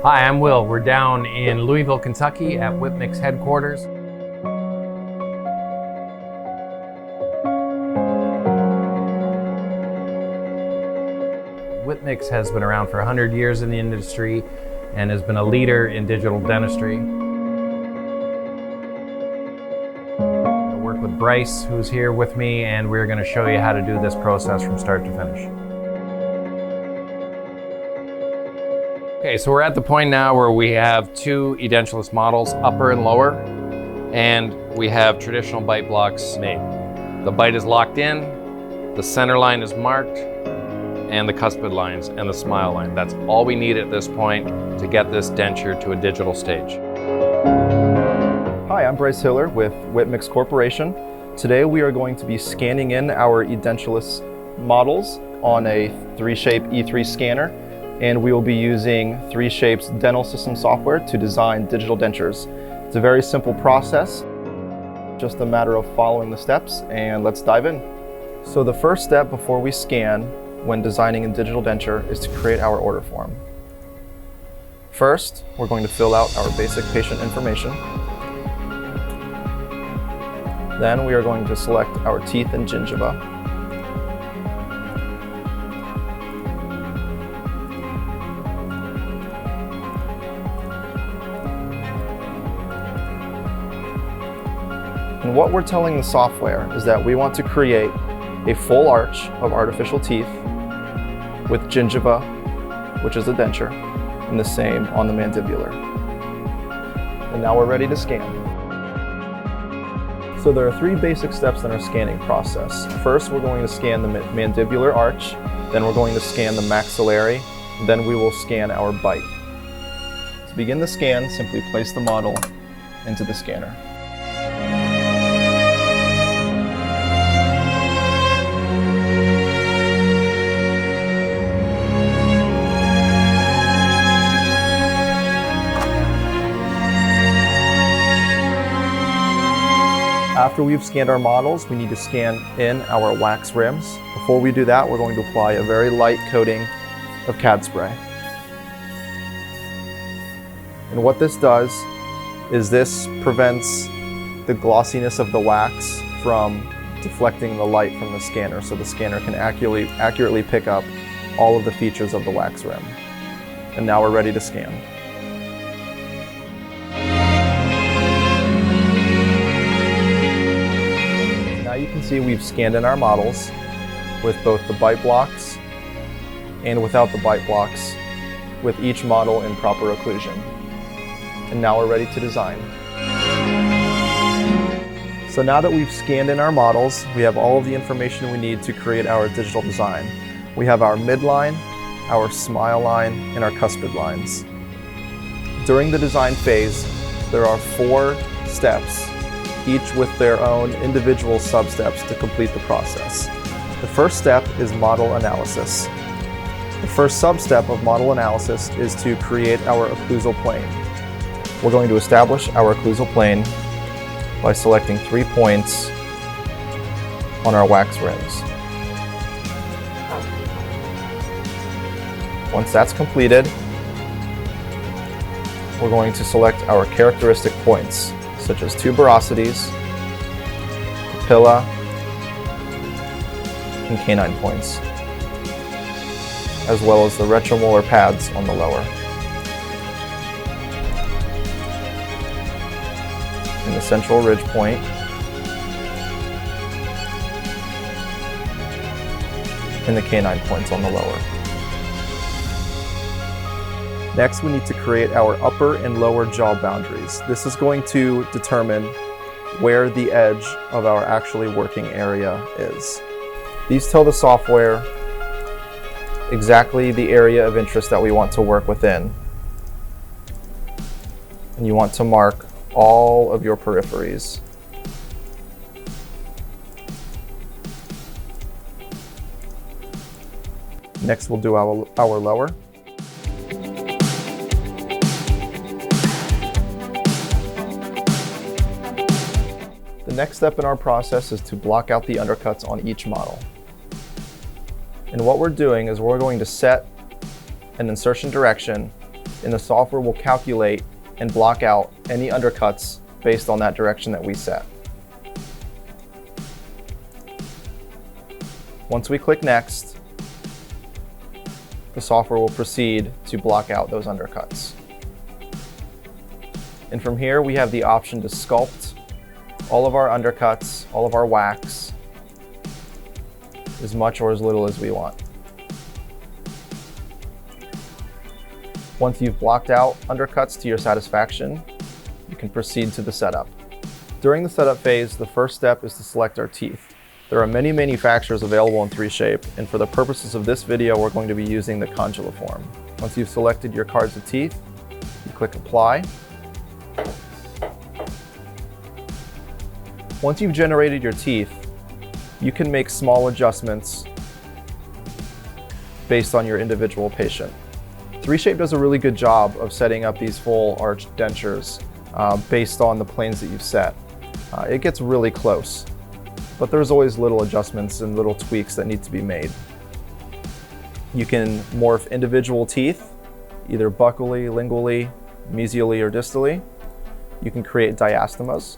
Hi, I'm Will. We're down in Louisville, Kentucky at Whitmix headquarters. Whitmix has been around for 100 years in the industry and has been a leader in digital dentistry. I work with Bryce, who's here with me, and we're going to show you how to do this process from start to finish. Okay, so we're at the point now where we have two edentulous models, upper and lower, and we have traditional bite blocks made. The bite is locked in, the center line is marked, and the cuspid lines and the smile line. That's all we need at this point to get this denture to a digital stage. Hi, I'm Bryce Hiller with Whitmix Corporation. Today we are going to be scanning in our edentulous models on a 3Shape E3 scanner, and we will be using 3Shape's dental system software to design digital dentures. It's a very simple process, just a matter of following the steps, and let's dive in. So the first step before we scan when designing a digital denture is to create our order form. First, we're going to fill out our basic patient information. Then we are going to select our teeth and gingiva. And what we're telling the software is that we want to create a full arch of artificial teeth with gingiva, which is a denture, and the same on the mandibular. And now we're ready to scan. So there are three basic steps in our scanning process. First, we're going to scan the mandibular arch, then we're going to scan the maxillary, then we will scan our bite. To begin the scan, simply place the model into the scanner. After we've scanned our models, we need to scan in our wax rims. Before we do that, we're going to apply a very light coating of CAD spray. And what this does is this prevents the glossiness of the wax from deflecting the light from the scanner, so the scanner can accurately pick up all of the features of the wax rim. And now we're ready to scan. You can see we've scanned in our models with both the bite blocks and without the bite blocks, with each model in proper occlusion. And now we're ready to design. So now that we've scanned in our models, we have all of the information we need to create our digital design. We have our midline, our smile line, and our cuspid lines. During the design phase, there are 4 steps, each with their own individual sub-steps to complete the process. The first step is model analysis. The first sub-step of model analysis is to create our occlusal plane. We're going to establish our occlusal plane by selecting 3 points on our wax rims. Once that's completed, we're going to select our characteristic points, such as tuberosities, papilla, and canine points, as well as the retromolar pads on the lower. And the central ridge point, and the canine points on the lower. Next, we need to create our upper and lower jaw boundaries. This is going to determine where the edge of our actually working area is. These tell the software exactly the area of interest that we want to work within. And you want to mark all of your peripheries. Next, we'll do our lower. The next step in our process is to block out the undercuts on each model. And what we're doing is we're going to set an insertion direction and the software will calculate and block out any undercuts based on that direction that we set. Once we click Next, the software will proceed to block out those undercuts. And from here, we have the option to sculpt all of our undercuts, all of our wax, as much or as little as we want. Once you've blocked out undercuts to your satisfaction, you can proceed to the setup. During the setup phase, the first step is to select our teeth. There are many manufacturers available in 3Shape, and for the purposes of this video, we're going to be using the condylar form. Once you've selected your cards of teeth, you click Apply. Once you've generated your teeth, you can make small adjustments based on your individual patient. 3Shape does a really good job of setting up these full arch dentures based on the planes that you've set. It gets really close, but there's always little adjustments and little tweaks that need to be made. You can morph individual teeth, either buccally, lingually, mesially, or distally. You can create diastemas.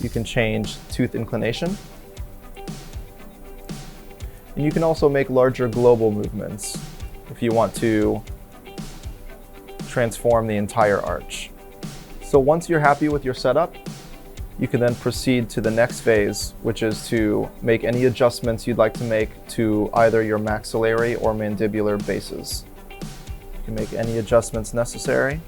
You can change tooth inclination. And you can also make larger global movements if you want to transform the entire arch. So once you're happy with your setup, you can then proceed to the next phase, which is to make any adjustments you'd like to make to either your maxillary or mandibular bases. You can make any adjustments necessary.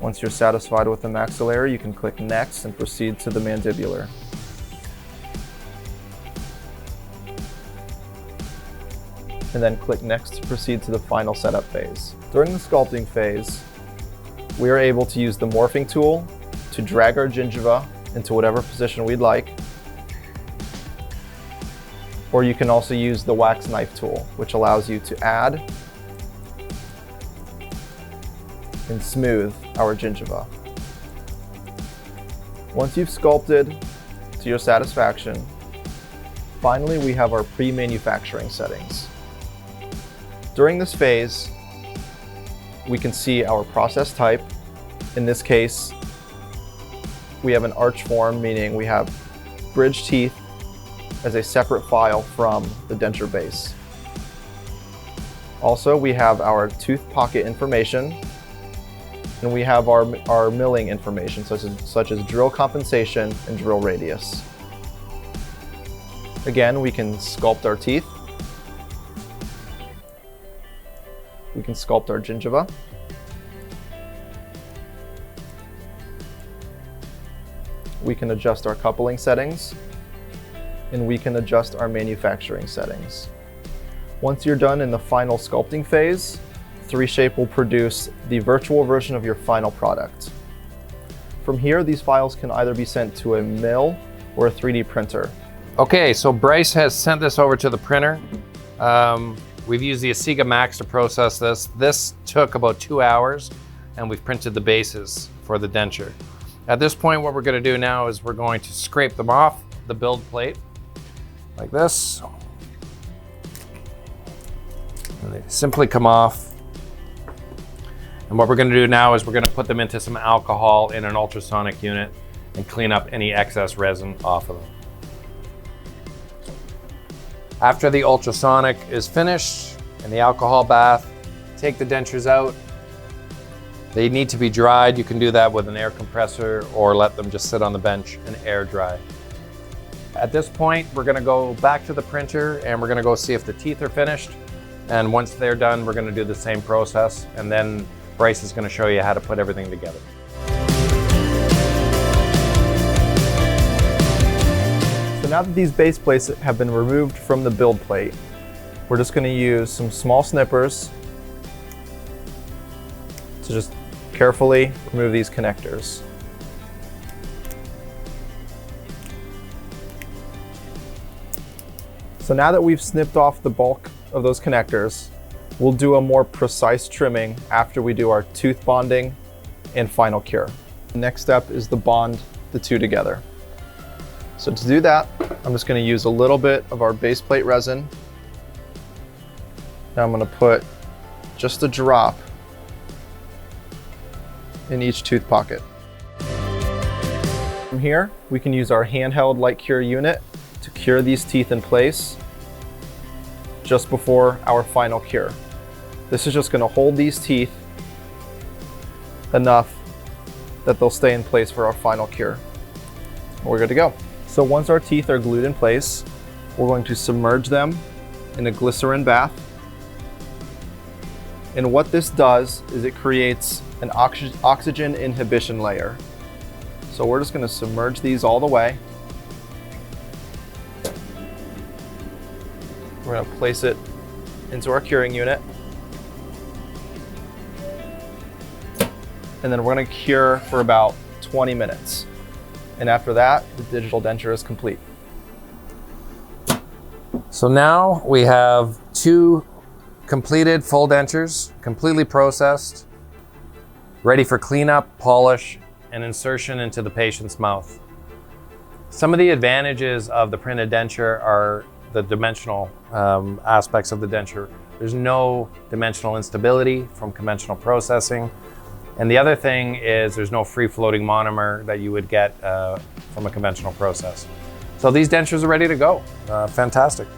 Once you're satisfied with the maxillary, you can click Next and proceed to the mandibular. And then click Next to proceed to the final setup phase. During the sculpting phase, we are able to use the morphing tool to drag our gingiva into whatever position we'd like. Or you can also use the wax knife tool, which allows you to add and smooth our gingiva. Once you've sculpted to your satisfaction, finally we have our pre-manufacturing settings. During this phase, we can see our process type. In this case, we have an arch form, meaning we have bridge teeth as a separate file from the denture base. Also, we have our tooth pocket information, and we have our milling information, such as drill compensation and drill radius. Again, we can sculpt our teeth. We can sculpt our gingiva. We can adjust our coupling settings, and we can adjust our manufacturing settings. Once you're done in the final sculpting phase, 3Shape will produce the virtual version of your final product. From here, these files can either be sent to a mill or a 3D printer. Okay, so Bryce has sent this over to the printer. We've used the Asiga Max to process this. This took about 2 hours, and we've printed the bases for the denture. At this point, what we're going to do now is we're going to scrape them off the build plate like this. And they simply come off. And what we're going to do now is we're going to put them into some alcohol in an ultrasonic unit and clean up any excess resin off of them. After the ultrasonic is finished and the alcohol bath, take the dentures out. They need to be dried. You can do that with an air compressor or let them just sit on the bench and air dry. At this point, we're going to go back to the printer and we're going to go see if the teeth are finished. And once they're done, we're going to do the same process. And then Bryce is going to show you how to put everything together. So now that these base plates have been removed from the build plate, we're just going to use some small snippers to just carefully remove these connectors. So now that we've snipped off the bulk of those connectors, we'll do a more precise trimming after we do our tooth bonding and final cure. The next step is to bond the two together. So to do that, I'm just going to use a little bit of our base plate resin. Now I'm going to put just a drop in each tooth pocket. From here, we can use our handheld light cure unit to cure these teeth in place just before our final cure. This is just going to hold these teeth enough that they'll stay in place for our final cure. We're good to go. So once our teeth are glued in place, we're going to submerge them in a glycerin bath. And what this does is it creates an oxygen inhibition layer. So we're just going to submerge these all the way. We're going to place it into our curing unit. And then we're going to cure for about 20 minutes. And after that, the digital denture is complete. So now we have 2 completed full dentures, completely processed, ready for cleanup, polish, and insertion into the patient's mouth. Some of the advantages of the printed denture are the dimensional aspects of the denture. There's no dimensional instability from conventional processing. And the other thing is there's no free-floating monomer that you would get from a conventional process. So these dentures are ready to go. Fantastic.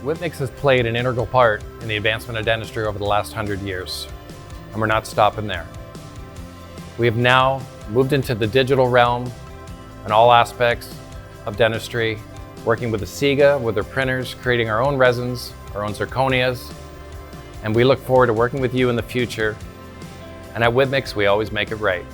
UViTRON has played an integral part in the advancement of dentistry over the last 100 years, and we're not stopping there. We have now moved into the digital realm in all aspects of dentistry, working with Asiga, with their printers, creating our own resins, our own zirconias, and we look forward to working with you in the future. And at UViTRON, we always make it right.